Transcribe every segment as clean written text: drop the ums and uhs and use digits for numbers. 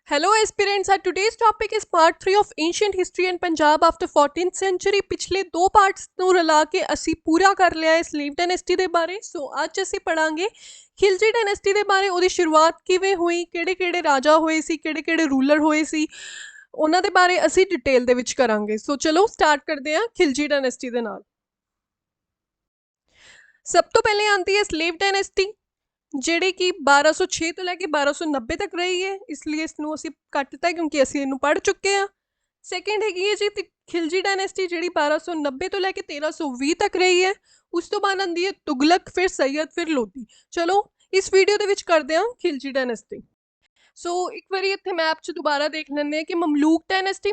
Hello aspirants, our today's topic is part 3 of ancient history and Punjab after 14th century। ਪਿਛਲੇ ਦੋ parts ਨੂੰ ਰਲਾ ਕੇ ਅਸੀਂ ਪੂਰਾ ਕਰ ਲਿਆ ਹੈ ਸਲੇਵ ਡਾਇਨੈਸਟੀ ਦੇ ਬਾਰੇ। ਸੋ ਅੱਜ ਅਸੀਂ ਪੜਾਂਗੇ ਖਿਲਜੀ ਡਾਇਨੈਸਟੀ ਦੇ ਬਾਰੇ, ਉਹਦੀ ਸ਼ੁਰੂਆਤ ਕਿਵੇਂ ਹੋਈ, ਕਿਹੜੇ-ਕਿਹੜੇ ਰਾਜਾ ਹੋਏ ਸੀ, ਕਿਹੜੇ-ਕਿਹੜੇ ਰੂਲਰ ਹੋਏ ਸੀ, ਉਹਨਾਂ ਦੇ ਬਾਰੇ ਅਸੀਂ ਡਿਟੇਲ ਦੇ ਵਿੱਚ ਕਰਾਂਗੇ। ਸੋ ਚਲੋ ਸਟਾਰਟ ਕਰਦੇ ਹਾਂ ਖਿਲਜੀ ਡਾਇਨੈਸਟੀ ਦੇ ਨਾਲ। ਸਭ ਤੋਂ ਪਹਿਲੇ ਆਉਂਦੀ ਹੈ ਸਲੇਵ ਡਾਇਨੈਸਟੀ, ਜਿਹੜੀ ਕਿ 1206 ਤੋਂ ਲੈ ਕੇ 1290 ਤੱਕ ਰਹੀ ਹੈ। ਇਸ ਲਈ ਇਸ ਨੂੰ ਅਸੀਂ ਕੱਟ ਦਿੱਤਾ ਕਿਉਂਕਿ ਅਸੀਂ ਇਹਨੂੰ ਪੜ੍ਹ ਚੁੱਕੇ ਹਾਂ। ਸੈਕਿੰਡ ਹੈਗੀ ਹੈ ਜੀ ਖਿਲਜੀ ਡਾਇਨੈਸਟੀ, ਜਿਹੜੀ 1290 ਤੋਂ ਲੈ ਕੇ 1320 ਤੱਕ ਰਹੀ ਹੈ। ਉਸ ਤੋਂ ਬਾਅਦ ਆਉਂਦੀ ਹੈ ਤੁਗਲਕ, ਫਿਰ ਸੈਯਦ, ਫਿਰ ਲੋਧੀ। ਚਲੋ ਇਸ ਵੀਡੀਓ ਦੇ ਵਿੱਚ ਕਰਦੇ ਹਾਂ ਖਿਲਜੀ ਡਾਇਨੈਸਟੀ। ਸੋ ਇੱਕ ਵਾਰੀ ਇੱਥੇ ਮੈਪ 'ਚ ਦੁਬਾਰਾ ਦੇਖ ਲੈਂਦੇ ਹਾਂ ਕਿ ਮਮਲੂਕ ਡਾਇਨੈਸਟੀ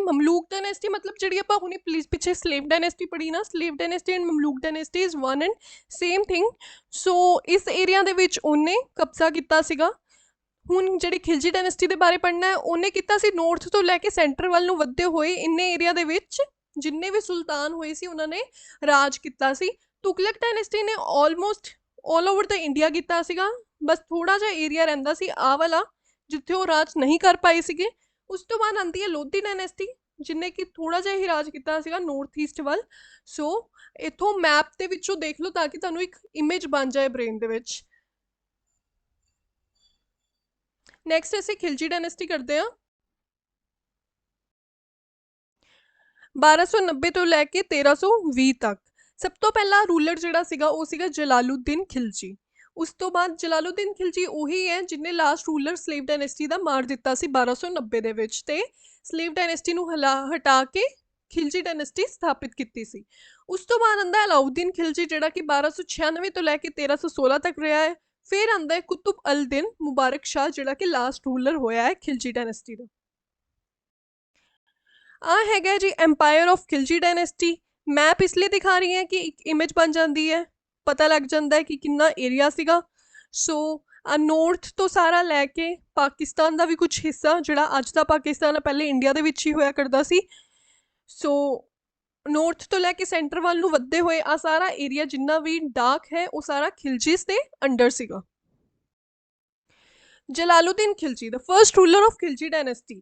ਮਤਲਬ ਜਿਹੜੀ ਆਪਾਂ ਹੁਣੇ ਪਲੀਜ਼ ਪਿੱਛੇ ਸਲੇਵ ਡਾਇਨੈਸਟੀ ਪੜ੍ਹੀ ਨਾ, slave dynasty and Mamluk dynasty is one and same thing. So ਇਸ ਏਰੀਆ ਦੇ ਵਿੱਚ ਉਹਨੇ ਕਬਜ਼ਾ ਕੀਤਾ ਸੀਗਾ। ਹੁਣ ਜਿਹੜੀ ਖਿਲਜੀ ਡਾਇਨੈਸਟੀ ਦੇ ਬਾਰੇ ਪੜ੍ਹਨਾ ਹੈ, ਉਹਨੇ ਕੀਤਾ ਸੀ ਨੌਰਥ ਤੋਂ ਲੈ ਕੇ ਸੈਂਟਰ ਵੱਲ ਨੂੰ ਵੱਧਦੇ ਹੋਏ ਇੰਨੇ ਏਰੀਆ ਦੇ ਵਿੱਚ ਜਿੰਨੇ ਵੀ ਸੁਲਤਾਨ ਹੋਏ ਸੀ ਉਹਨਾਂ ਨੇ ਰਾਜ ਕੀਤਾ ਸੀ। ਤੁਗਲਕ ਡਾਇਨੈਸਟੀ ਨੇ ਆਲਮੋਸਟ ਆਲ ਓਵਰ ਦਾ ਇੰਡੀਆ ਕੀਤਾ ਸੀਗਾ, ਬਸ ਥੋੜਾ ਜਿਹਾ ਏਰੀਆ ਰਹਿੰਦਾ ਸੀ ਆਹ ਵਾਲਾ ਜਿੱਥੇ ਉਹ ਰਾਜ ਨਹੀਂ ਕਰ ਪਾਏ ਸੀਗੇ। ਉਸ ਤੋਂ ਬਾਅਦ ਆਉਂਦੀ ਹੈ ਲੋਧੀ ਡਾਇਨੈਸਟੀ, ਜਿਹਨੇ ਕਿ ਥੋੜਾ ਜਿਹਾ ਹੀ ਰਾਜ ਕੀਤਾ ਸੀਗਾ ਨਾਰਥ ਈਸਟ ਵੱਲ। ਸੋ ਇੱਥੋਂ ਮੈਪ ਦੇ ਵਿੱਚੋਂ ਦੇਖ ਲਓ ਤਾਂ ਕਿ ਤੁਹਾਨੂੰ ਇੱਕ ਇਮੇਜ ਬਣ ਜਾਏ ਬ੍ਰੇਨ ਦੇ ਵਿੱਚ। ਨੈਕਸਟ ਅਸੀਂ ਖਿਲਜੀ ਡਾਇਨੈਸਟੀ ਕਰਦੇ ਹਾਂ 1290 ਤੋਂ ਲੈ ਕੇ 1320 ਤੱਕ। ਸਭ ਤੋਂ ਪਹਿਲਾ ਰੂਲਰ ਜਿਹੜਾ ਸੀਗਾ ਉਹ ਸੀਗਾ ਜਲਾਲੂਦੀਨ ਖਿਲਜੀ। ਉਸ ਤੋਂ ਬਾਅਦ ਜਲਾਲੂਦੀਨ ਖਿਲਜੀ ਉਹੀ ਹੈ ਜਿਹਨੇ ਲਾਸਟ ਰੂਲਰ ਸਲੇਵ ਡਾਇਨੈਸਟੀ ਦਾ ਮਾਰ ਦਿੱਤਾ ਸੀ 1290 ਦੇ ਵਿੱਚ, ਤੇ ਸਲੇਵ ਡਾਇਨੈਸਟੀ ਨੂੰ ਹਟਾ ਕੇ ਖਿਲਜੀ ਡਾਇਨੈਸਟੀ ਸਥਾਪਿਤ ਕੀਤੀ ਸੀ। ਉਸ ਤੋਂ ਬਾਅਦ ਆਉਂਦਾ ਅਲਾਉਦੀਨ ਖਿਲਜੀ, ਜਿਹੜਾ ਕਿ 1296 ਤੋਂ ਲੈ ਕੇ 1316 ਤੱਕ ਰਿਹਾ ਹੈ। ਫਿਰ ਆਉਂਦਾ ਹੈ ਕੁਤੁਬ ਅਲ ਦਿਨ ਮੁਬਾਰਕ ਸ਼ਾਹ, ਜਿਹੜਾ ਕਿ ਲਾਸਟ ਰੂਲਰ ਹੋਇਆ ਹੈ ਖਿਲਜੀ ਡਾਇਨੈਸਟੀ ਦਾ। ਆ ਹੈਗਾ ਜੀ ਐम्पायर ऑफ खिलजी डायनेस्टी। मैप इसलिए दिखा रही है कि एक इमेज बन जाती है, पता लग जाता है कि कितना एरिया सीगा। सो नॉर्थ तो सारा लैके पाकिस्तान का भी कुछ हिस्सा, जिहड़ा अज दा पाकिस्तान है पहले इंडिया दे विच ही होया करदा सी। सो नॉर्थ तो लैके सेंटर वाल नूं वधदे होए आ सारा एरिया जिन्ना भी डार्क है वो सारा खिलजीस दे अंडर सीगा। Jalaluddin Khilji, the first ruler of Khilji dynasty.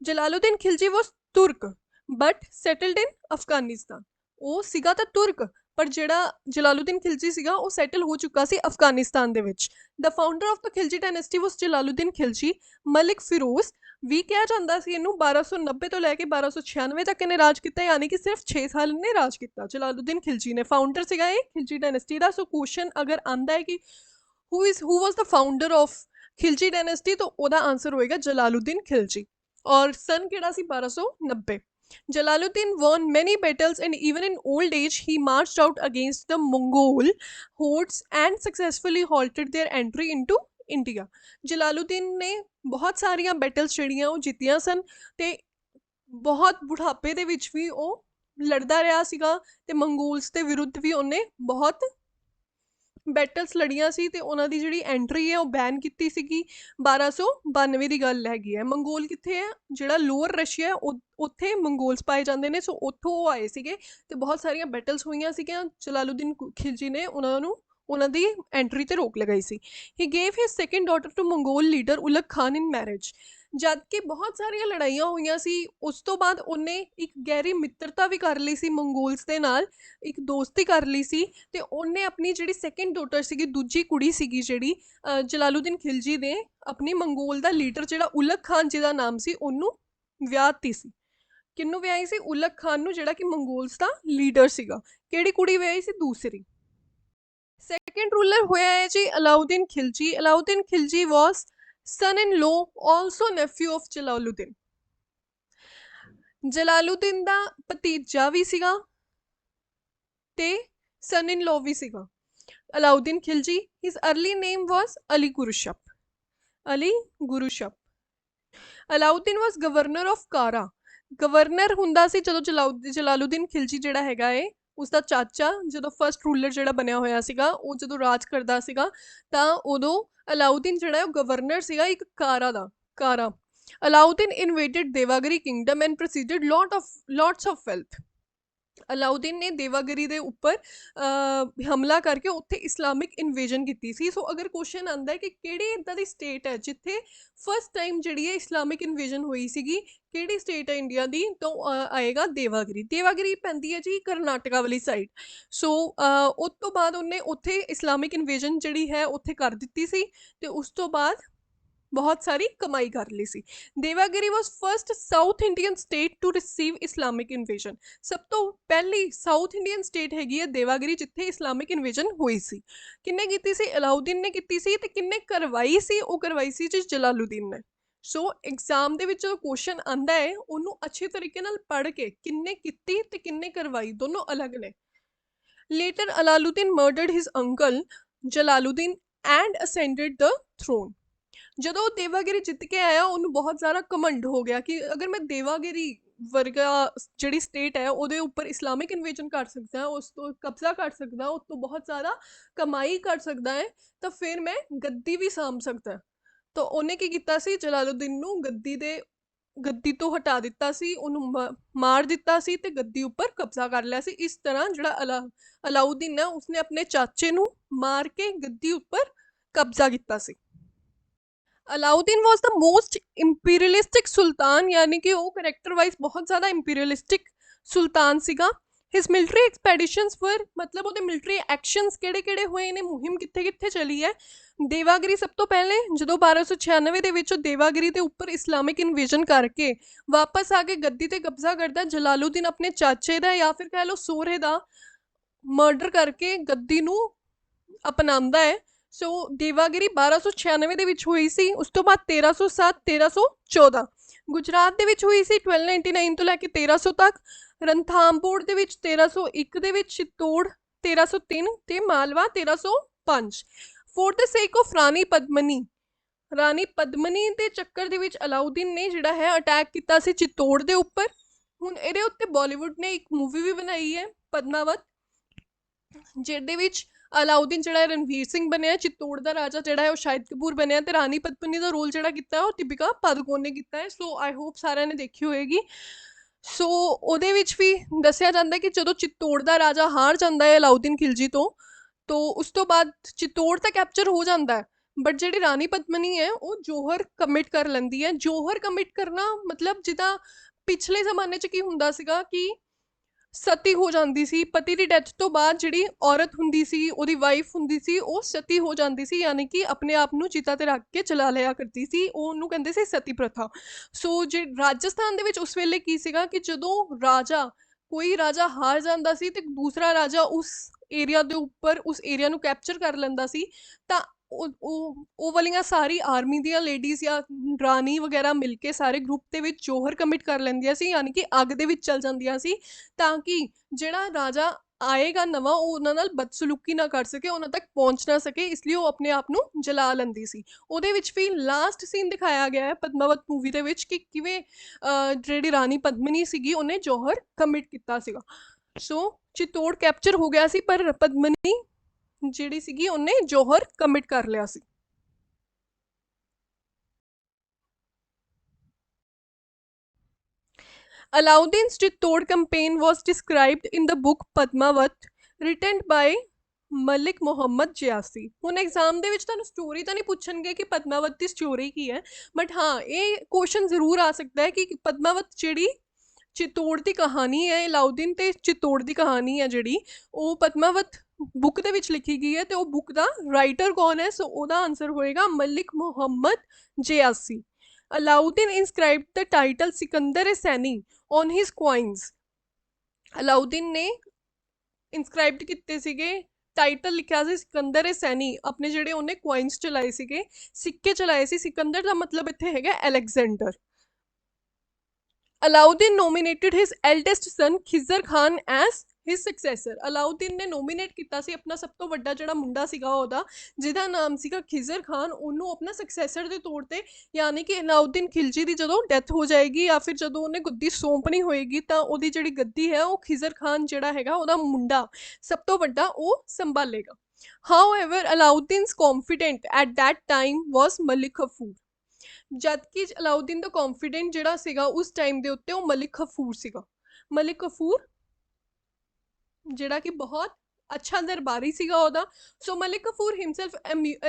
Jalaluddin Khilji was तुर्क बट सैटल्ड इन अफगानिस्तान। ਉਹ ਸੀਗਾ ਤਾਂ ਤੁਰਕ, ਪਰ ਜਿਹੜਾ ਜਲਾਲੂਦੀਨ ਖਿਲਜੀ ਸੀਗਾ ਉਹ ਸੈਟਲ ਹੋ ਚੁੱਕਾ ਸੀ ਅਫਗਾਨਿਸਤਾਨ ਦੇ ਵਿੱਚ। The founder of the Khilji dynasty was Jalaluddin Khilji. Malik Firoz ਵੀ ਕਿਹਾ ਜਾਂਦਾ ਸੀ ਇਹਨੂੰ। 1290 ਤੋਂ ਲੈ ਕੇ 1296 ਤੱਕ ਇਹਨੇ ਰਾਜ ਕੀਤਾ, ਯਾਨੀ ਕਿ ਸਿਰਫ 6 ਸਾਲ ਇਹਨੇ ਰਾਜ ਕੀਤਾ। ਜਲਾਲੂਦੀਨ ਖਿਲਜੀ ਨੇ ਫਾਊਂਡਰ ਸੀਗਾ ਇਹ ਖਿਲਜੀ ਡਾਇਨੈਸਟੀ ਦਾ। ਸੋ ਕੁਐਸਚਨ ਅਗਰ ਆਂਦਾ ਹੈ ਕਿ ਹੂ ਵਾਸ ਦ ਫਾਊਂਡਰ ਆਫ ਖਿਲਜੀ ਡਾਇਨੈਸਟੀ, ਤਾਂ ਉਹਦਾ ਆਂਸਰ ਹੋਏਗਾ ਜਲਾਲੂਦੀਨ ਖਿਲਜੀ। और सन केड़ा सी 1290। Jalaluddin won many battles and even in old age he marched out against the Mongol hordes and successfully halted their entry into India। Jalaluddin ने बहुत सारिया बैटल्स ਜਿਹੜੀਆਂ ਉਹ ਜਿੱਤੀਆਂ ਸਨ ਤੇ ਬਹੁਤ ਬੁਢਾਪੇ ਦੇ ਵਿੱਚ ਵੀ ਉਹ ਲੜਦਾ ਰਿਹਾ ਸੀਗਾ ਤੇ ਮੰਗੋਲਸ ਦੇ ਵਿਰੁੱਧ ਵੀ ਉਹਨੇ ਬਹੁਤ ਬੈਟਲਸ ਲੜੀਆਂ ਸੀ ਤੇ ਉਹਨਾਂ ਦੀ ਜਿਹੜੀ ਐਂਟਰੀ ਹੈ ਉਹ ਬੈਨ ਕੀਤੀ ਸੀਗੀ। 1292 ਦੀ ਗੱਲ ਹੈਗੀ ਹੈ। ਮੰਗੋਲ ਕਿੱਥੇ ਹੈ? ਜਿਹੜਾ ਲੋਅਰ ਰਸ਼ੀਆ ਉੱਥੇ ਮੰਗੋਲਸ ਪਾਏ ਜਾਂਦੇ ਨੇ। ਸੋ ਉੱਥੋਂ ਉਹ ਆਏ ਸੀਗੇ ਤੇ ਬਹੁਤ ਸਾਰੀਆਂ ਬੈਟਲਸ ਹੋਈਆਂ ਸੀਗੀਆਂ। ਜਲਾਲੂਦੀਨ ਖਿਲਜੀ ਨੇ ਉਹਨਾਂ ਦੀ ਐਂਟਰੀ ਤੇ ਰੋਕ ਲਗਾਈ ਸੀ। He gave his second daughter to Mongol leader Ulugh Khan in marriage. ਜਦ ਕਿ ਬਹੁਤ ਸਾਰੀਆਂ ਲੜਾਈਆਂ ਹੋਈਆਂ ਸੀ, ਉਸ ਤੋਂ ਬਾਅਦ ਉਹਨੇ ਇੱਕ ਗਹਿਰੀ ਮਿੱਤਰਤਾ ਵੀ ਕਰ ਲਈ ਸੀ ਮੰਗੋਲਸ ਦੇ ਨਾਲ, ਇੱਕ ਦੋਸਤੀ ਕਰ ਲਈ ਸੀ ਤੇ ਉਹਨੇ ਆਪਣੀ ਜਿਹੜੀ ਸੈਕੰਡ ਡਾਟਰ ਸੀਗੀ, ਦੂਜੀ ਕੁੜੀ ਸੀਗੀ ਜਿਹੜੀ ਜਲਾਲੂਦੀਨ ਖਿਲਜੀ ਨੇ ਆਪਣੀ ਮੰਗੋਲ ਦਾ ਲੀਡਰ ਜਿਹੜਾ ਉਲਗ ਖਾਨ ਜਿਹਦਾ ਨਾਮ ਸੀ ਉਹਨੂੰ ਵਿਆਹਤੀ ਸੀ। ਕਿਹਨੂੰ ਵਿਆਹੀ ਸੀ? ਉਲਗ ਖਾਨ ਨੂੰ, ਜਿਹੜਾ ਕਿ ਮੰਗੋਲਸ ਦਾ ਲੀਡਰ ਸੀਗਾ। ਕਿਹੜੀ ਕੁੜੀ ਵਿਆਹੀ ਸੀ? ਦੂਸਰੀ। ਸੈਕੰਡ ਰੂਲਰ ਹੋਇਆ ਹੈ ਜੀ ਅਲਾਉਦੀਨ ਖਿਲਜੀ। ਅਲਾਉਦੀਨ ਖਿਲਜੀ ਵਾਸ son in law also nephew of Jalaluddin. Jalaluddin ਦਾ ਭਤੀਜਾ ਵੀ ਸੀਗਾ ਤੇ son in law ਵੀ ਸੀਗਾ Alauddin Khilji. His early name was Ali Gurshasp. Ali Gurshasp. Alauddin was governor of Kara. Governor ਹੁੰਦਾ ਸੀ ਜਦੋਂ ਜਲਾਲੂਦੀਨ ਖਿਲਜੀ ਜਿਹੜਾ ਹੈਗਾ ਏ ਉਸਦਾ ਚਾਚਾ ਜਦੋਂ ਫਸਟ ਰੂਲਰ ਜਿਹੜਾ ਬਣਿਆ ਹੋਇਆ ਸੀਗਾ ਉਹ ਜਦੋਂ ਰਾਜ ਕਰਦਾ ਸੀਗਾ ਤਾਂ ਉਦੋਂ ਅਲਾਉਦੀਨ ਜਿਹੜਾ ਉਹ ਗਵਰਨਰ ਸੀਗਾ ਇੱਕ ਕਾਰਾ ਦਾ। Kara. Alauddin invaded Devagiri kingdom and proceeded lots of wealth। Alauddin ਨੇ ਦੇਵਾਗਰੀ ਦੇ ਉੱਪਰ ਹਮਲਾ ਕਰਕੇ ਉੱਥੇ ਇਸਲਾਮਿਕ ਇਨਵੇਜਨ ਕੀਤੀ ਸੀ। ਸੋ ਅਗਰ ਕੁਐਸਚਨ ਆਉਂਦਾ ਹੈ ਕਿ ਕਿਹੜੀ ਇੱਦਾਂ ਦੀ ਸਟੇਟ ਹੈ ਜਿੱਥੇ ਫਸਟ ਟਾਈਮ ਜਿਹੜੀ ਹੈ ਇਸਲਾਮਿਕ ਇਨਵੇਜਨ ਹੋਈ ਸੀਗੀ, ਕਿਹੜੀ ਸਟੇਟ ਹੈ ਇੰਡੀਆ ਦੀ, ਤਾਂ ਆਏਗਾ ਦੇਵਾਗਰੀ। ਦੇਵਾਗਰੀ ਪੈਂਦੀ ਹੈ ਜੀ ਕਰਨਾਟਕਾ ਵਾਲੀ ਸਾਈਡ। ਸੋ ਉਸ ਤੋਂ ਬਾਅਦ ਉਹਨੇ ਉੱਥੇ ਇਸਲਾਮਿਕ ਇਨਵੇਜਨ ਜਿਹੜੀ ਹੈ ਉੱਥੇ ਕਰ ਦਿੱਤੀ ਸੀ, ਤੇ ਉਸ ਤੋਂ ਬਾਅਦ ਬਹੁਤ ਸਾਰੀ ਕਮਾਈ ਕਰ ਲਈ ਸੀ। Devagiri was first South Indian state to receive Islamic invasion. ਸਭ ਤੋਂ ਪਹਿਲੀ ਸਾਊਥ ਇੰਡੀਅਨ ਸਟੇਟ ਹੈਗੀ ਹੈ ਦੇਵਾਗਿਰੀ ਜਿੱਥੇ ਇਸਲਾਮਿਕ ਇਨਵੇਜਨ ਹੋਈ ਸੀ। ਕਿੰਨੇ ਕੀਤੀ ਸੀ? ਅਲਾਉਦੀਨ ਨੇ ਕੀਤੀ ਸੀ। ਤੇ ਕਿੰਨੇ ਕਰਵਾਈ ਸੀ? ਉਹ ਕਰਵਾਈ ਸੀ ਜੀ ਜਲਾਲੂਦੀਨ ਨੇ। ਸੋ ਐਗਜ਼ਾਮ ਦੇ ਵਿੱਚ ਜਦੋਂ ਕੁਐਸਚਨ ਆਂਦਾ ਹੈ ਉਹਨੂੰ ਅੱਛੇ ਤਰੀਕੇ ਨਾਲ ਪੜ੍ਹ ਕੇ ਕਿੰਨੇ ਕੀਤੀ ਤੇ ਕਿੰਨੇ ਕਰਵਾਈ ਦੋਨੋਂ ਅਲੱਗ ਨੇ। Later Alauddin murdered his uncle Jalaluddin and ascended the throne. ਜਦੋਂ ਉਹ ਦੇਵਾਗਿਰੀ ਜਿੱਤ ਕੇ ਆਇਆ ਉਹਨੂੰ ਬਹੁਤ ਜ਼ਿਆਦਾ ਘਮੰਡ ਹੋ ਗਿਆ ਕਿ ਅਗਰ ਮੈਂ ਦੇਵਾਗਿਰੀ ਵਰਗਾ ਜਿਹੜੀ ਸਟੇਟ ਹੈ ਉਹਦੇ ਉੱਪਰ ਇਸਲਾਮਿਕ ਇਨਵੇਜਨ ਕਰ ਸਕਦਾ, ਉਸ ਤੋਂ ਕਬਜ਼ਾ ਕਰ ਸਕਦਾ, ਉਸ ਤੋਂ ਬਹੁਤ ਜ਼ਿਆਦਾ ਕਮਾਈ ਕਰ ਸਕਦਾ ਹੈ, ਤਾਂ ਫਿਰ ਮੈਂ ਗੱਦੀ ਵੀ ਸਾਂਭ ਸਕਦਾ। ਤਾਂ ਉਹਨੇ ਕੀ ਕੀਤਾ ਸੀ? ਜਲਾਲੂਦੀਨ ਨੂੰ ਗੱਦੀ ਤੋਂ ਹਟਾ ਦਿੱਤਾ ਸੀ, ਉਹਨੂੰ ਮਾਰ ਦਿੱਤਾ ਸੀ ਤੇ ਗੱਦੀ ਉੱਪਰ ਕਬਜ਼ਾ ਕਰ ਲਿਆ ਸੀ। ਇਸ ਤਰ੍ਹਾਂ ਜਿਹੜਾ ਅਲਾਉਦੀਨ ਹੈ ਉਸਨੇ ਆਪਣੇ ਚਾਚੇ ਨੂੰ ਮਾਰ ਕੇ ਗੱਦੀ ਉੱਪਰ ਕਬਜ਼ਾ ਕੀਤਾ ਸੀ। ਅਲਾਉਦੀਨ ਵਾਸ ਦ ਮੋਸਟ ਇੰਪੀਰੀਅਲਿਸਟਿਕ ਸੁਲਤਾਨ, ਯਾਨੀ ਕਿ ਉਹ ਕਰੈਕਟਰ ਵਾਈਜ਼ ਬਹੁਤ ਜ਼ਿਆਦਾ ਇੰਪੀਰੀਅਲਿਸਟਿਕ ਸੁਲਤਾਨ ਸੀਗਾ। ਹਿਸ ਮਿਲਟਰੀ ਐਕਸਪੈਡੀਸ਼ਨਸ ਵਰ, ਮਤਲਬ ਉਹਦੇ ਮਿਲਟਰੀ ਐਕਸ਼ਨਸ ਕਿਹੜੇ ਕਿਹੜੇ ਹੋਏ ਨੇ, ਮੁਹਿੰਮ ਕਿੱਥੇ ਕਿੱਥੇ ਚਲੀ ਹੈ। ਦੇਵਾਗਿਰੀ ਸਭ ਤੋਂ ਪਹਿਲੇ ਜਦੋਂ 1296 ਦੇ ਵਿੱਚ ਦੇਵਾਗਿਰੀ ਦੇ ਉੱਪਰ ਇਸਲਾਮਿਕ ਇਨਵੇਜਨ ਕਰਕੇ ਵਾਪਸ ਆ ਕੇ ਗੱਦੀ ਤੇ ਕਬਜ਼ਾ ਕਰਦਾ, ਜਲਾਲੂਦੀਨ ਆਪਣੇ ਚਾਚੇ ਦਾ ਜਾਂ ਫਿਰ ਕਹਿ ਲਓ ਸੋਹਰੇ ਦਾ ਮਰਡਰ ਕਰਕੇ ਗੱਦੀ ਨੂੰ ਅਪਣਾਉਂਦਾ ਹੈ। ਸੋ ਦੇਵਾਗਿਰੀ 1296 ਦੇ ਵਿੱਚ ਹੋਈ ਸੀ। ਉਸ ਤੋਂ ਬਾਅਦ 1307 1314 ਗੁਜਰਾਤ ਦੇ ਵਿੱਚ ਹੋਈ ਸੀ 1299 ਤੋਂ ਲੈ ਕੇ 1300 ਤੱਕ। ਰਣਥੰਭੋਰ ਦੇ ਵਿੱਚ 1301 ਦੇ ਵਿੱਚ, ਚਿੱਤੌੜ 1303 ਤੇ ਮਾਲਵਾ 1305। ਫੋਰ ਦ ਸੇਕ ਆਫ ਰਾਣੀ ਪਦਮਨੀ, ਰਾਣੀ ਪਦਮਨੀ ਦੇ ਚੱਕਰ ਦੇ ਵਿੱਚ ਅਲਾਉਦੀਨ ਨੇ ਜਿਹੜਾ ਹੈ ਅਟੈਕ ਕੀਤਾ ਸੀ ਚਿੱਤੌੜ ਦੇ ਉੱਪਰ। ਹੁਣ ਇਹਦੇ ਉੱਤੇ ਬਾਲੀਵੁੱਡ ਨੇ ਇੱਕ ਮੂਵੀ ਵੀ ਬਣਾਈ ਹੈ ਪਦਮਾਵਤ, ਜਿਹਦੇ ਵਿੱਚ ਅਲਾਉਦੀਨ ਜਿਹੜਾ ਰਣਵੀਰ ਸਿੰਘ ਬਣਿਆ, ਚਿੱਤੌੜ ਦਾ ਰਾਜਾ ਜਿਹੜਾ ਹੈ ਉਹ ਸ਼ਾਹਿਦ ਕਪੂਰ ਬਣਿਆ, ਤੇ ਰਾਣੀ ਪਦਮਨੀ ਦਾ ਰੋਲ ਜਿਹੜਾ ਕੀਤਾ ਉਹ ਦੀਪਿਕਾ ਪਾਦੂਕੋਣ ਨੇ ਕੀਤਾ ਹੈ। ਸੋ ਆਈ ਹੋਪ ਸਾਰਿਆਂ ਨੇ ਦੇਖੀ ਹੋਏਗੀ। ਸੋ ਉਹਦੇ ਵਿੱਚ ਵੀ ਦੱਸਿਆ ਜਾਂਦਾ ਕਿ ਜਦੋਂ ਚਿੱਤੌੜ ਦਾ ਰਾਜਾ ਹਾਰ ਜਾਂਦਾ ਹੈ ਅਲਾਉਦੀਨ ਖਿਲਜੀ ਤੋਂ ਉਸ ਤੋਂ ਬਾਅਦ ਚਿੱਤੌੜ ਤਾਂ ਕੈਪਚਰ ਹੋ ਜਾਂਦਾ ਹੈ, ਬਟ ਜਿਹੜੀ ਰਾਣੀ ਪਦਮਨੀ ਹੈ ਉਹ ਜੋਹਰ ਕਮਿਟ ਕਰ ਲੈਂਦੀ ਹੈ। ਜੋਹਰ ਕਮਿਟ ਕਰਨਾ ਮਤਲਬ ਜਿੱਦਾਂ ਪਿਛਲੇ ਜ਼ਮਾਨੇ 'ਚ ਕੀ ਹੁੰਦਾ ਸੀਗਾ ਕਿ ਸਤੀ ਹੋ ਜਾਂਦੀ ਸੀ, ਪਤੀ ਦੀ ਡੈਥ ਤੋਂ ਬਾਅਦ ਜਿਹੜੀ ਔਰਤ ਹੁੰਦੀ ਸੀ, ਉਹਦੀ ਵਾਈਫ ਹੁੰਦੀ ਸੀ, ਉਹ ਸਤੀ ਹੋ ਜਾਂਦੀ ਸੀ, ਯਾਨੀ ਕਿ ਆਪਣੇ ਆਪ ਨੂੰ ਚਿਤਾ ਤੇ ਰੱਖ ਕੇ ਜਲਾ ਲਿਆ ਕਰਦੀ ਸੀ। ਉਹਨੂੰ ਕਹਿੰਦੇ ਸੀ ਸਤੀ ਪ੍ਰਥਾ। ਸੋ ਜੇ ਰਾਜਸਥਾਨ ਦੇ ਵਿੱਚ ਉਸ ਵੇਲੇ ਕੀ ਸੀਗਾ ਕਿ ਜਦੋਂ ਕੋਈ ਰਾਜਾ ਹਾਰ ਜਾਂਦਾ ਸੀ ਤੇ ਦੂਸਰਾ ਰਾਜਾ ਉਸ ਏਰੀਆ ਦੇ ਉੱਪਰ ਉਸ ਏਰੀਆ ਨੂੰ ਕੈਪਚਰ ਕਰ ਲੈਂਦਾ ਸੀ, ਤਾਂ ਉਹ ਵਾਲੀਆਂ ਸਾਰੀ ਆਰਮੀ ਦੀਆਂ ਲੇਡੀਜ਼ ਜਾਂ ਰਾਣੀ ਵਗੈਰਾ ਮਿਲ ਕੇ ਸਾਰੇ ਗਰੁੱਪ ਦੇ ਵਿੱਚ ਜੋਹਰ ਕਮਿਟ ਕਰ ਲੈਂਦੀਆਂ ਸੀ, ਯਾਨੀ ਕਿ ਅੱਗ ਦੇ ਵਿੱਚ ਚਲ ਜਾਂਦੀਆਂ ਸੀ, ਤਾਂ ਕਿ ਜਿਹੜਾ ਰਾਜਾ ਆਏਗਾ ਨਵਾਂ ਉਹ ਉਹਨਾਂ ਨਾਲ ਬਦਸਲੂਕੀ ਨਾ ਕਰ ਸਕੇ, ਉਹਨਾਂ ਤੱਕ ਪਹੁੰਚ ਨਾ ਸਕੇ, ਇਸ ਲਈ ਉਹ ਆਪਣੇ ਆਪ ਨੂੰ ਜਲਾ ਲੈਂਦੀ ਸੀ। ਉਹਦੇ ਵਿੱਚ ਵੀ ਲਾਸਟ ਸੀਨ ਦਿਖਾਇਆ ਗਿਆ ਹੈ ਪਦਮਾਵਤ ਮੂਵੀ ਦੇ ਵਿੱਚ ਕਿ ਕਿਵੇਂ ਜਿਹੜੀ ਰਾਣੀ ਪਦਮਨੀ ਸੀਗੀ ਉਹਨੇ ਜੋਹਰ ਕਮਿਟ ਕੀਤਾ ਸੀਗਾ। ਸੋ ਚਿੱਤੌੜ ਕੈਪਚਰ ਹੋ ਗਿਆ ਸੀ, ਪਰ ਪਦਮਨੀ ਜਿਹੜੀ ਸੀਗੀ ਉਹਨੇ ਜੋਹਰ ਕਮਿਟ ਕਰ ਲਿਆ ਸੀ। Alauddin's Chittor campaign was described in the book Padmavat written by Malik Muhammad ਜਿਆਸੀ। ਹੁਣ ਐਗਜ਼ਾਮ ਦੇ ਵਿੱਚ ਤੁਹਾਨੂੰ ਸਟੋਰੀ ਤਾਂ ਨਹੀਂ ਪੁੱਛਣਗੇ ਕਿ ਪਦਮਾਵਤ ਦੀ ਸਟੋਰੀ ਕੀ ਹੈ, ਬਟ ਹਾਂ ਇਹ ਕੁਐਸਚਨ ਜ਼ਰੂਰ ਆ ਸਕਦਾ ਹੈ ਕਿ ਪਦਮਾਵਤ ਜਿਹੜੀ ਚਿੱਤੌੜ ਦੀ ਕਹਾਣੀ ਹੈ, ਅਲਾਉਦੀਨ ਤੇ ਚਿੱਤੌੜ ਦੀ ਕਹਾਣੀ ਹੈ ਜਿਹੜੀ ਉਹ ਪਦਮਾਵਤ ਬੁੱਕ ਦੇ ਵਿੱਚ ਲਿਖੀ ਗਈ ਹੈ, ਤੇ ਉਹ ਬੁੱਕ ਦਾ ਰਾਈਟਰ ਕੌਣ ਹੈ? ਸੋ ਉਹਦਾ ਆਨਸਰ ਹੋਏਗਾ Malik Muhammad ਜਿਆਸੀ। Alauddin inscribed the title Sikandar Seni on his coins। Alauddin ਨੇ ਇਨਸਕ੍ਰਾਈਬਡ ਕੀਤੇ ਸੀਗੇ, ਟਾਈਟਲ ਲਿਖਿਆ ਸੀ ਸਿਕੰਦਰ ਸੈਨੀ, ਆਪਣੇ ਜਿਹੜੇ ਉਹਨੇ ਕੁਆਇਨਸ ਚਲਾਏ ਸੀਗੇ, ਸਿੱਕੇ ਚਲਾਏ ਸੀ। ਸਿਕੰਦਰ ਦਾ ਮਤਲਬ ਇੱਥੇ ਹੈਗਾ ਅਲੈਗਜ਼ੈਂਡਰ। ਅਲਾਉਦੀਨ ਨੋਮੀਨੇਟਡ ਹਿਸ ਐਲਡੈਸਟ ਸਨ ਖਿਜ਼ਰ ਖਾਨ ਐਸ ਹਿਸ ਸਕਸੈਸਰ। ਅਲਾਉਦੀਨ ਨੇ ਨੋਮੀਨੇਟ ਕੀਤਾ ਸੀ ਆਪਣਾ ਸਭ ਤੋਂ ਵੱਡਾ ਜਿਹੜਾ ਮੁੰਡਾ ਸੀਗਾ ਉਹਦਾ, ਜਿਹਦਾ ਨਾਮ ਸੀਗਾ ਖਿਜ਼ਰ ਖਾਨ, ਉਹਨੂੰ ਆਪਣਾ ਸਕਸੈਸਰ ਦੇ ਤੌਰ ਤੇ, ਯਾਨੀ ਕਿ ਅਲਾਉਦੀਨ ਖਿਲਜੀ ਦੀ ਜਦੋਂ ਡੈਥ ਹੋ ਜਾਏਗੀ ਜਾਂ ਫਿਰ ਜਦੋਂ ਉਹਨੇ ਗੱਦੀ ਸੌਂਪਣੀ ਹੋਏਗੀ ਤਾਂ ਉਹਦੀ ਜਿਹੜੀ ਗੱਦੀ ਹੈ ਉਹ ਖਿਜ਼ਰ ਖਾਨ ਜਿਹੜਾ ਹੈਗਾ ਉਹਦਾ ਮੁੰਡਾ ਸਭ ਤੋਂ ਵੱਡਾ ਉਹ ਸੰਭਾਲੇਗਾ। However, Alauddin's confidant at that time was Malik Kafur। ਜਦ ਕਿ ਅਲਾਉਦੀਨ ਦਾ ਕੌਨਫੀਡੈਂਟ ਜਿਹੜਾ ਸੀਗਾ ਉਸ ਟਾਈਮ ਦੇ ਉੱਤੇ ਉਹ ਮਲਿਕ ਕਫੂਰ ਸੀਗਾ। ਮਲਿਕ ਕਫੂਰ ਜਿਹੜਾ ਕਿ ਬਹੁਤ ਅੱਛਾ ਦਰਬਾਰੀ ਸੀਗਾ ਉਹਦਾ। So Malik Kafur himself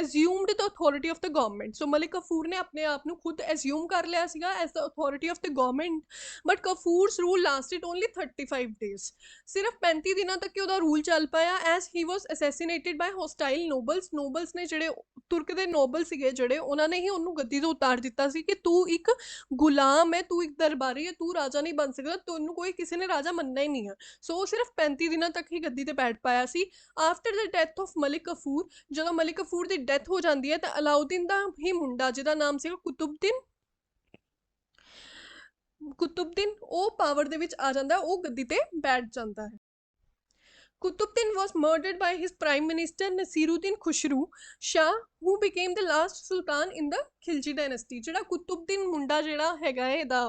assumed the authority of the government. So Malik Kafur ਨੇ ਆਪਣੇ ਆਪ ਨੂੰ ਖੁਦ ਅਸਿਊਮ ਕਰ ਲਿਆ ਸੀਗਾ as the authority of the government. But Kafur's rule lasted only 35 days. ਸਿਰਫ 35 ਦਿਨਾਂ ਤੱਕ ਹੀ ਉਹਦਾ ਰੂਲ ਚੱਲ ਪਾਇਆ as he was assassinated by hostile nobles. Nobles ਨੇ ਜਿਹੜੇ ਤੁਰਕ ਦੇ ਨੋਬਲ ਸੀਗੇ ਜਿਹੜੇ, ਉਹਨਾਂ ਨੇ ਹੀ ਉਹਨੂੰ ਗੱਦੀ ਤੋਂ ਉਤਾਰ ਦਿੱਤਾ ਸੀ ਕਿ ਤੂੰ ਇੱਕ ਗੁਲਾਮ ਹੈ, ਤੂੰ ਇੱਕ ਦਰਬਾਰੀ ਹੈ, ਤੂੰ ਰਾਜਾ ਨਹੀਂ ਬਣ ਸਕਦਾ, ਤੈਨੂੰ ਕੋਈ ਕਿਸੇ ਨੇ ਰਾਜਾ ਮੰਨਣਾ ਹੀ ਨਹੀਂ ਹੈ। ਸੋ ਉਹ ਸਿਰਫ 35 ਦਿਨਾਂ ਤੱਕ ਹੀ ਗੱਦੀ ਤੇ ਬੈਠ ਪਾਇਆ ਸੀ। After the death of Malik Kafur, ਜਦੋਂ ਮਲਿਕ ਕਫੂਰ ਦੀ ਡੈਥ ਹੋ ਜਾਂਦੀ ਹੈ ਤਾਂ ਅਲਾਉਦੀਨ ਦਾ ਹੀ ਮੁੰਡਾ ਜਿਹਦਾ ਨਾਮ ਸੀਗਾ ਕੁਤੁਬਦੀਨ, ਕੁਤੁਬਦੀਨ ਉਹ ਪਾਵਰ ਦੇ ਵਿੱਚ ਆ ਜਾਂਦਾ, ਉਹ ਗੱਦੀ ਤੇ ਬੈਠ ਜਾਂਦਾ ਹੈ। Qutbuddin was murdered by his prime minister Nasiruddin Khushru Shah, who became the last sultan in the Khilji dynasty। ਜਿਹੜਾ ਕੁਤੁਬਦੀਨ ਮੁੰਡਾ ਜਿਹੜਾ ਹੈਗਾ ਹੈ ਇਹਦਾ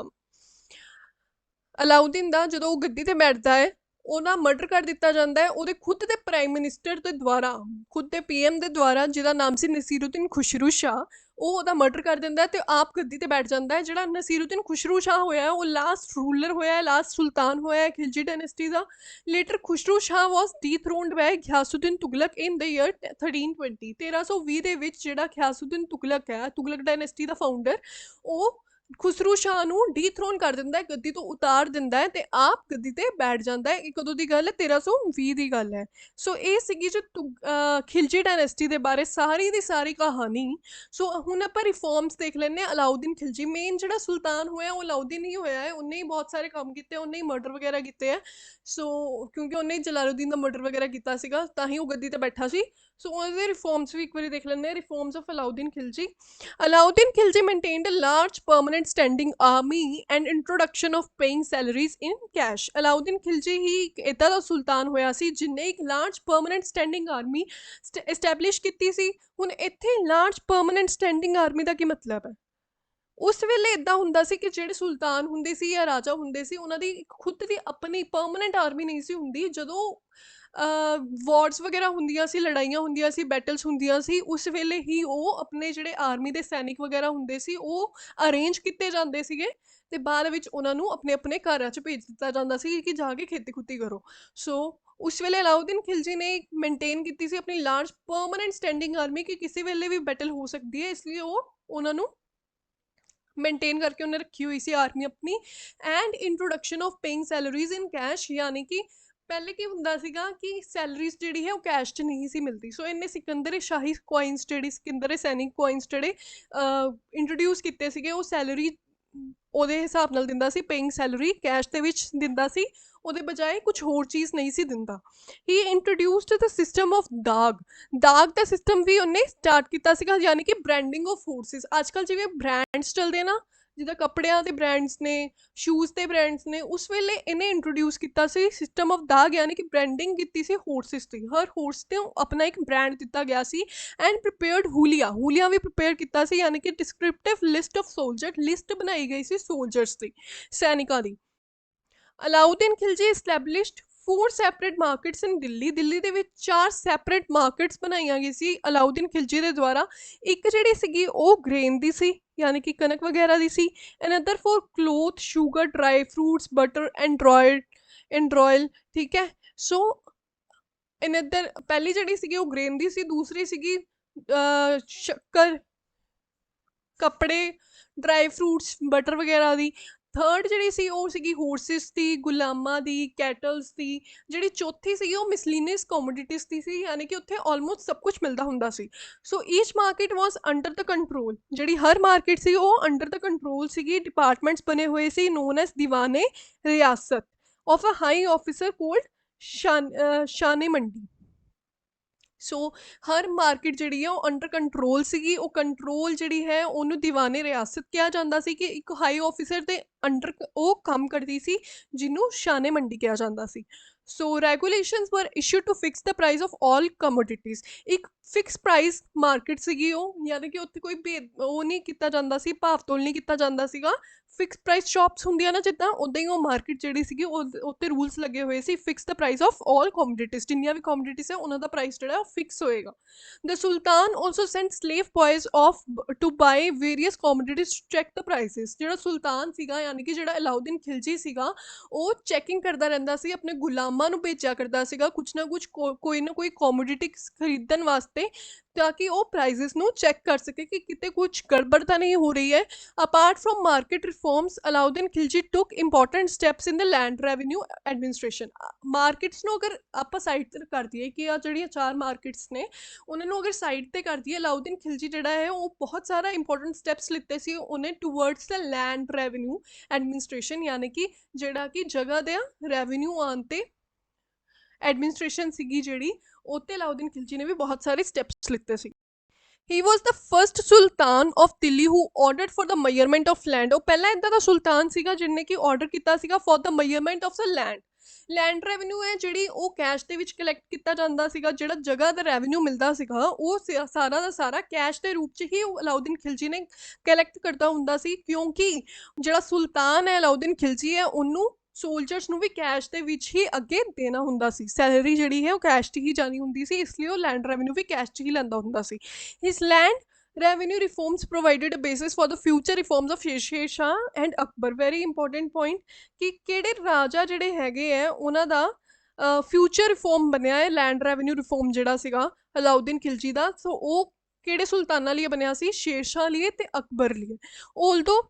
ਅਲਾਉਦੀਨ ਦਾ, ਜਦੋਂ ਉਹ ਗੱਦੀ ਤੇ ਬੈਠਦਾ ਹੈ ਉਹਦਾ ਮਰਡਰ ਕਰ ਦਿੱਤਾ ਜਾਂਦਾ ਹੈ ਉਹਦੇ ਖੁਦ ਦੇ ਪ੍ਰਾਈਮ ਮਿਨਿਸਟਰ ਦੇ ਦੁਆਰਾ, ਖੁਦ ਦੇ ਪੀਐਮ ਦੇ ਦੁਆਰਾ, ਜਿਹਦਾ ਨਾਮ ਸੀ ਨਸੀਰੁਦੀਨ ਖੁਸ਼ਰੂ ਸ਼ਾਹ। ਉਹ ਉਹਦਾ ਮਰਡਰ ਕਰ ਦਿੰਦਾ ਤੇ ਆਪ ਗੱਦੀ ਤੇ ਬੈਠ ਜਾਂਦਾ ਹੈ। ਜਿਹੜਾ ਨਸੀਰੁਦੀਨ ਖੁਸ਼ਰੂ ਸ਼ਾਹ ਹੋਇਆ ਉਹ ਲਾਸਟ ਰੂਲਰ ਹੋਇਆ, ਲਾਸਟ ਸੁਲਤਾਨ ਹੋਇਆ ਖਿਲਜੀ ਡਾਇਨੈਸਟੀ ਦਾ। Later Khusrau Shah was dethroned by Ghiyasuddin Tughlaq in the year 1320। 1320 ਦੇ ਵਿੱਚ ਜਿਹੜਾ ਗਿਆਸੁਦੀਨ ਤੁਗਲਕ ਹੈ, ਤੁਗਲਕ ਡਾਇਨੈਸਟੀ ਦਾ ਫਾਊਂਡਰ, ਉਹ ਖੁਸਰੂ ਸ਼ਾਹ ਨੂੰ ਡੀਥਰੋਨ ਕਰ ਦਿੰਦਾ ਹੈ, ਗੱਦੀ ਤੋਂ ਉਤਾਰ ਦਿੰਦਾ ਹੈ ਤੇ ਆਪ ਗੱਦੀ ਤੇ ਬੈਠ ਜਾਂਦਾ ਹੈ। ਇਹ ਕਦੋਂ ਦੀ ਗੱਲ ਹੈ? 1320 ਦੀ ਗੱਲ ਹੈ। ਸੋ ਇਹ ਸੀਗੀ ਜੋ ਖਿਲਜੀ ਡਾਇਨੈਸਟੀ ਦੇ ਬਾਰੇ ਸਾਰੀ ਦੀ ਸਾਰੀ ਕਹਾਣੀ। ਸੋ ਹੁਣ ਆਪਾਂ ਰਿਫੋਰਮਸ ਦੇਖ ਲੈਂਦੇ ਹਾਂ। ਅਲਾਉਦੀਨ ਖਿਲਜੀ ਮੇਨ ਜਿਹੜਾ ਸੁਲਤਾਨ ਹੋਇਆ ਉਹ ਅਲਾਉਦੀਨ ਹੀ ਹੋਇਆ ਹੈ। ਉਹਨੇ ਹੀ ਬਹੁਤ ਸਾਰੇ ਕੰਮ ਕੀਤੇ, ਉਹਨੇ ਹੀ ਮਰਡਰ ਵਗੈਰਾ ਕੀਤੇ ਹੈ। ਸੋ ਕਿਉਂਕਿ ਉਹਨੇ ਜਲਾਲੂਦੀਨ ਦਾ ਮਰਡਰ ਵਗੈਰਾ ਕੀਤਾ ਸੀਗਾ ਤਾਂ ਹੀ ਉਹ ਗੱਦੀ ਤੇ ਬੈਠਾ ਸੀ। ਸੋ ਉਹਦੇ ਰਿਫੋਰਮਸ ਵੀ ਇੱਕ ਵਾਰੀ ਦੇਖ ਲੈਂਦੇ ਹਾਂ। Reforms of Alauddin Khilji. Alauddin Khilji maintained a large permanent standing army and introduction of paying salaries in cash। Alauddin Khilji ਹੀ ਇੱਕ ਇੱਦਾਂ ਦਾ ਸੁਲਤਾਨ ਹੋਇਆ ਸੀ ਜਿਹਨੇ ਇੱਕ large permanent standing army establish ਕੀਤੀ ਸੀ। ਹੁਣ ਇੱਥੇ ਲਾਰਜ ਪਰਮਾਨੈਂਟ ਸਟੈਂਡਿੰਗ ਆਰਮੀ ਦਾ ਕੀ ਮਤਲਬ ਹੈ? ਉਸ ਵੇਲੇ ਇੱਦਾਂ ਹੁੰਦਾ ਸੀ ਕਿ ਜਿਹੜੇ ਸੁਲਤਾਨ ਹੁੰਦੇ ਸੀ ਜਾਂ ਰਾਜਾ ਹੁੰਦੇ ਸੀ, ਉਹਨਾਂ ਦੀ ਖੁਦ ਦੀ ਆਪਣੀ ਪਰਮਾਨੈਂਟ ਆਰਮੀ ਨਹੀਂ ਸੀ ਹੁੰਦੀ। ਜਦੋਂ ਵਾਰਸ ਵਗੈਰਾ ਹੁੰਦੀਆਂ ਸੀ, ਲੜਾਈਆਂ ਹੁੰਦੀਆਂ ਸੀ, ਬੈਟਲਸ ਹੁੰਦੀਆਂ ਸੀ, ਉਸ ਵੇਲੇ ਹੀ ਉਹ ਆਪਣੇ ਜਿਹੜੇ ਆਰਮੀ ਦੇ ਸੈਨਿਕ ਵਗੈਰਾ ਹੁੰਦੇ ਸੀ ਉਹ ਅਰੇਂਜ ਕੀਤੇ ਜਾਂਦੇ ਸੀਗੇ ਤੇ ਬਾਅਦ ਵਿੱਚ ਉਹਨਾਂ ਨੂੰ ਆਪਣੇ ਆਪਣੇ ਘਰਾਂ 'ਚ ਭੇਜ ਦਿੱਤਾ ਜਾਂਦਾ ਸੀ ਕਿ ਜਾ ਕੇ ਖੇਤੀ ਖੁੱਤੀ ਕਰੋ। ਸੋ ਉਸ ਵੇਲੇ ਅਲਾਉਦੀਨ ਖਿਲਜੀ ਨੇ ਮੇਨਟੇਨ ਕੀਤੀ ਸੀ ਆਪਣੀ ਲਾਰਜ ਪਰਮਾਨੈਂਟ ਸਟੈਂਡਿੰਗ ਆਰਮੀ ਕਿ ਕਿਸੇ ਵੇਲੇ ਵੀ ਬੈਟਲ ਹੋ ਸਕਦੀ ਹੈ, ਇਸ ਲਈ ਉਹ ਉਹਨਾਂ ਨੂੰ ਮੇਨਟੇਨ ਕਰਕੇ ਉਹਨੇ ਰੱਖੀ ਹੋਈ ਸੀ ਆਰਮੀ ਆਪਣੀ। And introduction of paying salaries in cash, ਯਾਨੀ ਕਿ ਪਹਿਲੇ ਕੀ ਹੁੰਦਾ ਸੀਗਾ ਕਿ ਸੈਲਰੀਜ਼ ਜਿਹੜੀ ਹੈ ਉਹ ਕੈਸ਼ 'ਚ ਨਹੀਂ ਸੀ ਮਿਲਦੀ। ਸੋ ਇਹਨੇ ਸਿਕੰਦਰ ਸ਼ਾਹੀ ਕੋਇਨਸ, ਜਿਹੜੀ ਸਿਕੰਦਰ ਸੈਨਿਕ ਕੋਇਨਸ ਜਿਹੜੇ ਇੰਟਰੋਡਿਊਸ ਕੀਤੇ ਸੀਗੇ, ਉਹ ਸੈਲਰੀ ਉਹਦੇ ਹਿਸਾਬ ਨਾਲ ਦਿੰਦਾ ਸੀ, ਪੇਇੰਗ ਸੈਲਰੀ ਕੈਸ਼ ਦੇ ਵਿੱਚ ਦਿੰਦਾ ਸੀ, ਉਹਦੇ ਬਜਾਏ ਕੁਝ ਹੋਰ ਚੀਜ਼ ਨਹੀਂ ਸੀ ਦਿੰਦਾ। ਹੀ ਇੰਟਰੋਡਿਊਸਡ ਦ ਸਿਸਟਮ ਆਫ ਦਾਗ। ਦਾਗ ਦਾ ਸਿਸਟਮ ਵੀ ਉਹਨੇ ਸਟਾਰਟ ਕੀਤਾ ਸੀਗਾ, ਯਾਨੀ ਕਿ ਬ੍ਰਾਂਡਿੰਗ ਆਫ ਫੋਰਸਿਸ। ਅੱਜ ਕੱਲ੍ਹ ਜਿਵੇਂ ਬ੍ਰਾਂਡਸ ਚੱਲਦੇ ਨਾ, ਜਿੱਦਾਂ ਕੱਪੜਿਆਂ ਦੇ ਬ੍ਰਾਂਡਸ ਨੇ, ਸ਼ੂਜ਼ ਦੇ ਬ੍ਰਾਂਡਸ ਨੇ, ਉਸ ਵੇਲੇ ਇਹਨੇ ਇੰਟਰੋਡਿਊਸ ਕੀਤਾ ਸੀ ਸਿਸਟਮ ਆਫ ਦਾਗ, ਯਾਨੀ ਕਿ ਬ੍ਰਾਂਡਿੰਗ ਕੀਤੀ ਸੀ ਹੋਰਸਿਸ ਦੀ। ਹਰ ਹੋਰਸ ਤੇ ਆਪਣਾ ਇੱਕ ਬ੍ਰਾਂਡ ਦਿੱਤਾ ਗਿਆ ਸੀ। ਐਂਡ ਪ੍ਰੀਪੇਅਰਡ ਹੂਲੀਆ, ਹੂਲੀਆ ਵੀ ਪ੍ਰੀਪੇਅਰ ਕੀਤਾ ਸੀ, ਯਾਨੀ ਕਿ descriptive list of soldier, list ਬਣਾਈ ਗਈ ਸੀ ਸੋਲਜਰਸ ਦੀ, ਸੈਨਿਕਾਂ ਦੀ। Alauddin Khilji established 4 separate markets in Delhi. Delhi ਦੇ ਵਿੱਚ 4 ਸੈਪਰੇਟ ਮਾਰਕੀਟਸ ਬਣਾਈਆਂ ਗਈ ਸੀ ਅਲਾਉਦੀਨ ਖਿਲਜੀ ਦੇ ਦੁਆਰਾ। ਇੱਕ ਜਿਹੜੀ ਸੀਗੀ ਉਹ ਗ੍ਰੇਨ ਦੀ ਸੀ, ਯਾਨੀ ਕਿ ਕਣਕ ਵਗੈਰਾ ਦੀ ਸੀ। Another for cloth, sugar, dry fruits, butter and oil. ਠੀਕ ਹੈ। ਸੋ ਅਨਦਰ ਪਹਿਲੀ ਜਿਹੜੀ ਸੀਗੀ ਉਹ ਗ੍ਰੇਨ ਦੀ ਸੀ, ਦੂਸਰੀ ਸੀਗੀ ਸ਼ੱਕਰ, ਕੱਪੜੇ, ਡਰਾਈ ਫਰੂਟਸ, ਬਟਰ ਵਗੈਰਾ ਦੀ। ਥਰਡ ਜਿਹੜੀ ਸੀ ਉਹ ਸੀਗੀ ਹੋਰਸਿਸ ਦੀ, ਗੁਲਾਮਾਂ ਦੀ, ਕੈਟਲਸ ਦੀ। ਜਿਹੜੀ ਚੌਥੀ ਸੀਗੀ ਉਹ ਮਿਸਲੀਨੀਅਸ ਕੋਮੋਡਿਟੀਜ਼ ਦੀ ਸੀ, ਯਾਨੀ ਕਿ ਉੱਥੇ ਆਲਮੋਸਟ ਸਭ ਕੁਝ ਮਿਲਦਾ ਹੁੰਦਾ ਸੀ। So each market was under the control, ਜਿਹੜੀ ਹਰ ਮਾਰਕੀਟ ਸੀ ਉਹ ਅੰਡਰ ਦ ਕੰਟਰੋਲ ਸੀਗੀ। ਡਿਪਾਰਟਮੈਂਟਸ ਬਣੇ ਹੋਏ ਸੀ known as Diwan-e Riyasat of a high officer called Shahna-e Mandi. So Har market ਜਿਹੜੀ ਹੈ ਉਹ ਅੰਡਰ ਕੰਟਰੋਲ ਸੀਗੀ। ਉਹ ਕੰਟਰੋਲ ਜਿਹੜੀ ਹੈ ਉਹਨੂੰ ਦੀਵਾਨੇ ਰਿਆਸਤ ਕਿਹਾ ਜਾਂਦਾ ਸੀ ਕਿ ਇੱਕ ਹਾਈ ਆਫਿਸਰ ਦੇ ਅੰਡਰ ਉਹ ਕੰਮ ਕਰਦੀ ਸੀ, ਜਿਹਨੂੰ ਸ਼ਾਨੇ ਮੰਡੀ ਕਿਹਾ ਜਾਂਦਾ ਸੀ। So regulations were issued to fix the price of all commodities. ਇੱਕ ਫਿਕਸ ਪ੍ਰਾਈਸ ਮਾਰਕੀਟ ਸੀਗੀ ਉਹ, ਯਾਨੀ ਕਿ ਉੱਥੇ ਕੋਈ ਉਹ ਨਹੀਂ ਕੀਤਾ ਜਾਂਦਾ ਸੀ, ਭਾਵ ਤੋਲ ਨਹੀਂ ਕੀਤਾ ਜਾਂਦਾ ਸੀਗਾ। ਫਿਕਸ ਪ੍ਰਾਈਸ ਸ਼ਾਪਸ ਹੁੰਦੀਆਂ ਨਾ ਜਿੱਦਾਂ, ਉੱਦਾਂ ਹੀ ਉਹ ਮਾਰਕੀਟ ਜਿਹੜੀ ਸੀਗੀ ਉਹ ਉੱਤੇ ਰੂਲਸ ਲੱਗੇ ਹੋਏ ਸੀ। Fix the price of all commodities, ਜਿੰਨੀਆਂ ਵੀ ਕਮੋਡਿਟੀਜ਼ ਹੈ ਉਹਨਾਂ ਦਾ ਪ੍ਰਾਈਸ ਜਿਹੜਾ ਉਹ ਫਿਕਸ ਹੋਏਗਾ। The sultan also sent slave boys of to buy various commodities to check the prices. ਜਿਹੜਾ ਸੁਲਤਾਨ ਸੀਗਾ, ਯਾਨੀ ਕਿ ਜਿਹੜਾ ਅਲਾਉਦੀਨ ਖਿਲਜੀ ਸੀਗਾ, ਉਹ ਚੈਕਿੰਗ ਕਰਦਾ ਰਹਿੰਦਾ ਸੀ ਆਪਣੇ ਗੁਲਾਮਾਂ ਗੁਲਾਮਾਂ ਨੂੰ ਭੇਜਿਆ ਕਰਦਾ ਸੀਗਾ ਕੁਛ ਨਾ ਕੁਛ ਕੋਈ ਨਾ ਕੋਈ ਕੋਮੋਡਿਟੀ ਖਰੀਦਣ ਵਾਸਤੇ, ਤਾਂ ਕਿ ਉਹ ਪ੍ਰਾਈਸਿਸ ਨੂੰ ਚੈੱਕ ਕਰ ਸਕੇ ਕਿ ਕਿਤੇ ਕੁਛ ਗੜਬੜ ਤਾਂ ਨਹੀਂ ਹੋ ਰਹੀ ਹੈ। Apart from market reforms, Alauddin Khilji took important steps in the land revenue administration. Markets ਨੂੰ ਅਗਰ ਆਪਾਂ ਸਾਈਡ ਤੇ ਕਰ ਦਈਏ ਕਿ ਆ ਜਿਹੜੀਆਂ 4 ਮਾਰਕੀਟਸ ਨੇ ਉਹਨਾਂ ਨੂੰ ਅਗਰ ਸਾਈਡ ਤੇ ਕਰ ਦਈਏ, ਅਲਾਉਦੀਨ ਖਿਲਜੀ ਜਿਹੜਾ ਹੈ ਉਹ ਬਹੁਤ ਸਾਰਾ ਇੰਪੋਰਟੈਂਟ ਸਟੈਪਸ ਲਿੱਤੇ ਸੀ ਉਹਨੇ ਟੂਵਰਡਸ ਦ ਲੈਂਡ ਰੈਵਨਿਊ ਐਡਮਿਨਿਸਟ੍ਰੇਸ਼ਨ, ਯਾਨੀ ਕਿ ਜਿਹੜਾ ਕਿ ਜਗ੍ਹਾ ਦਾ ਰੈਵਨਿਊ ਆਉਣ ਤੇ ਐਡਮਿਨਿਸਟ੍ਰੇਸ਼ਨ ਸੀਗੀ ਜਿਹੜੀ, ਉੱਤੇ ਅਲਾਉਦੀਨ ਖਿਲਜੀ ਨੇ ਵੀ ਬਹੁਤ ਸਾਰੇ ਸਟੈਪਸ ਲਿੱਤੇ ਸੀ। He was the first Sultan of Delhi who ordered for the measurement of land। ਉਹ ਪਹਿਲਾ ਇੱਦਾਂ ਦਾ ਸੁਲਤਾਨ ਸੀਗਾ ਜਿਹਨੇ ਕਿ ਆਰਡਰ ਕੀਤਾ ਸੀਗਾ for the measurement of the land। Land revenue ਹੈ ਜਿਹੜੀ ਉਹ ਕੈਸ਼ ਦੇ ਵਿੱਚ ਕਲੈਕਟ ਕੀਤਾ ਜਾਂਦਾ ਸੀਗਾ, ਜਿਹੜਾ ਜਗ੍ਹਾ ਦਾ ਰੈਵਨਿਊ ਮਿਲਦਾ ਸੀਗਾ ਉਹ ਸਾਰਾ ਦਾ ਸਾਰਾ ਕੈਸ਼ ਦੇ ਰੂਪ 'ਚ ਹੀ ਅਲਾਉਦੀਨ ਖਿਲਜੀ ਨੇ ਕਲੈਕਟ ਕਰਦਾ ਹੁੰਦਾ ਸੀ, ਕਿਉਂਕਿ ਜਿਹੜਾ ਸੁਲਤਾਨ ਹੈ ਅਲਾਉਦੀਨ ਖਿਲਜੀ ਹੈ ਉਹਨੂੰ ਸੋਲਜਰਸ ਨੂੰ ਵੀ ਕੈਸ਼ ਦੇ ਵਿੱਚ ਹੀ ਅੱਗੇ ਦੇਣਾ ਹੁੰਦਾ ਸੀ, ਸੈਲਰੀ ਜਿਹੜੀ ਹੈ ਉਹ ਕੈਸ਼ 'ਚ ਹੀ ਜਾਣੀ ਹੁੰਦੀ ਸੀ, ਇਸ ਲਈ ਉਹ ਲੈਂਡ ਰੈਵਨਿਊ ਵੀ ਕੈਸ਼ 'ਚ ਹੀ ਲੈਂਦਾ ਹੁੰਦਾ ਸੀ। ਹਿਸ land revenue reforms provided a basis for the future reforms of Sher Shah and Akbar। very important point ਕਿ ਕਿਹੜੇ ਰਾਜਾ ਜਿਹੜੇ ਹੈਗੇ ਆ ਉਹਨਾਂ ਦਾ ਫਿਊਚਰ ਰਿਫਾਰਮ ਬਣਿਆ ਹੈ ਲੈਂਡ ਰੈਵਨਿਊ ਰਿਫਾਰਮ ਜਿਹੜਾ ਸੀਗਾ ਅਲਾਉਦੀਨ ਖਿਲਜੀ ਦਾ। ਸੋ ਉਹ ਕਿਹੜੇ ਸੁਲਤਾਨਾਂ ਲਈ ਬਣਿਆ ਸੀ? ਸ਼ੇਰ ਸ਼ਾਹ ਲਈ ਤੇ ਅਕਬਰ ਲਈ। ਆਲਦੋ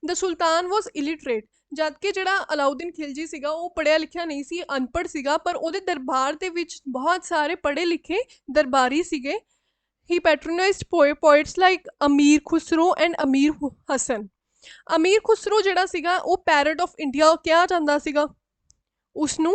ਦ ਸੁਲਤਾਨ ਵਾਸ ਇਲਿਟਰੇਟ, ਜਦ ਕਿ ਜਿਹੜਾ ਅਲਾਉਦੀਨ ਖਿਲਜੀ ਸੀਗਾ ਉਹ ਪੜ੍ਹਿਆ ਲਿਖਿਆ ਨਹੀਂ ਸੀ, ਅਨਪੜ੍ਹ ਸੀਗਾ, ਪਰ ਉਹਦੇ ਦਰਬਾਰ ਦੇ ਵਿੱਚ ਬਹੁਤ ਸਾਰੇ ਪੜ੍ਹੇ ਲਿਖੇ ਦਰਬਾਰੀ ਸੀਗੇ। He patronized poets like Amir Khusro and Amir Hasan. Amir Khusro ਜਿਹੜਾ ਸੀਗਾ ਉਹ ਪੈਰਟ ਆਫ ਇੰਡੀਆ ਕਿਹਾ ਜਾਂਦਾ ਸੀਗਾ, ਉਸਨੂੰ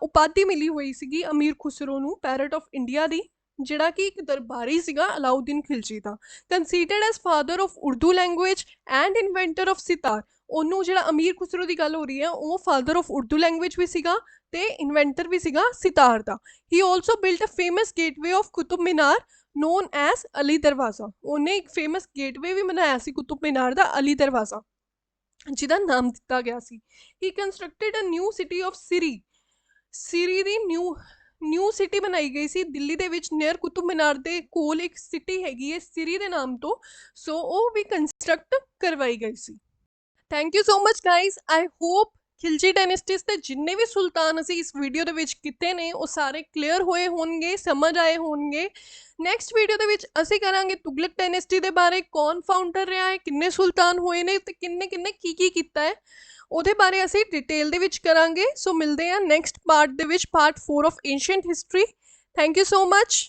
ਉਪਾਧੀ ਮਿਲੀ ਹੋਈ ਸੀਗੀ ਅਮੀਰ ਖੁਸਰੋ ਨੂੰ ਪੈਰਟ ਆਫ ਇੰਡੀਆ ਦੀ, ਜਿਹੜਾ ਕਿ ਇੱਕ ਦਰਬਾਰੀ ਸੀਗਾ ਅਲਾਉਦੀਨ ਖਿਲਜੀ ਦਾ। Considered as father of Urdu language and inventor of sitar. ਉਹਨੂੰ ਜਿਹੜਾ ਅਮੀਰ ਖੁਸਰੋ ਦੀ ਗੱਲ ਹੋ ਰਹੀ ਹੈ ਉਹ ਫਾਦਰ ਆਫ ਉਰਦੂ ਲੈਂਗੁਏਜ ਵੀ ਸੀਗਾ ਤੇ ਇਨਵੈਂਟਰ ਵੀ ਸੀਗਾ ਸਿਤਾਰ ਦਾ। He also built a famous gateway of Qutub Minar known as Alai Darwaza. ਉਹਨੇ ਇੱਕ ਫੇਮਸ ਗੇਟਵੇ ਵੀ ਬਣਾਇਆ ਸੀ ਕੁਤੁਬ ਮੀਨਾਰ ਦਾ, ਅਲੀ ਦਰਵਾਜ਼ਾ, ਜਿਹਦਾ ਨਾਮ ਦਿੱਤਾ ਗਿਆ ਸੀ। He constructed a new city of Siri. Siri ਦੀ ਨਿਊ ਸਿਟੀ ਬਣਾਈ ਗਈ ਸੀ ਦਿੱਲੀ ਦੇ ਵਿੱਚ, ਨੀਅਰ ਕੁਤੁਬ ਮੀਨਾਰ ਦੇ ਕੋਲ ਇੱਕ ਸਿਟੀ ਹੈਗੀ ਹੈ ਸਿਰੀ ਦੇ ਨਾਮ ਤੋਂ, ਸੋ ਉਹ ਵੀ ਕੰਸਟਰਕਟ ਕਰਵਾਈ ਗਈ ਸੀ। Thank you so much guys. I hope Khilji dynasties ਦੇ ਜਿੰਨੇ ਵੀ ਸੁਲਤਾਨ ਅਸੀਂ ਇਸ ਵੀਡੀਓ ਦੇ ਵਿੱਚ ਕੀਤੇ ਨੇ ਉਹ ਸਾਰੇ ਕਲੀਅਰ ਹੋਏ ਹੋਣਗੇ, ਸਮਝ ਆਏ ਹੋਣਗੇ। ਨੈਕਸਟ ਵੀਡੀਓ ਦੇ ਵਿੱਚ ਅਸੀਂ ਕਰਾਂਗੇ ਤੁਗਲਕ ਡਾਇਨੈਸਟੀ ਦੇ ਬਾਰੇ, ਕੌਣ ਫਾਊਂਡਰ ਰਿਹਾ ਹੈ, ਕਿੰਨੇ ਸੁਲਤਾਨ ਹੋਏ ਨੇ ਤੇ ਕਿੰਨੇ ਕਿੰਨੇ ਕੀ ਕੀਤਾ ਹੈ, ਉਹਦੇ ਬਾਰੇ ਅਸੀਂ ਡਿਟੇਲ ਦੇ ਵਿੱਚ ਕਰਾਂਗੇ। ਸੋ ਮਿਲਦੇ ਹਾਂ ਨੈਕਸਟ ਪਾਰਟ ਦੇ ਵਿੱਚ, part 4 of ancient history. Thank you so much.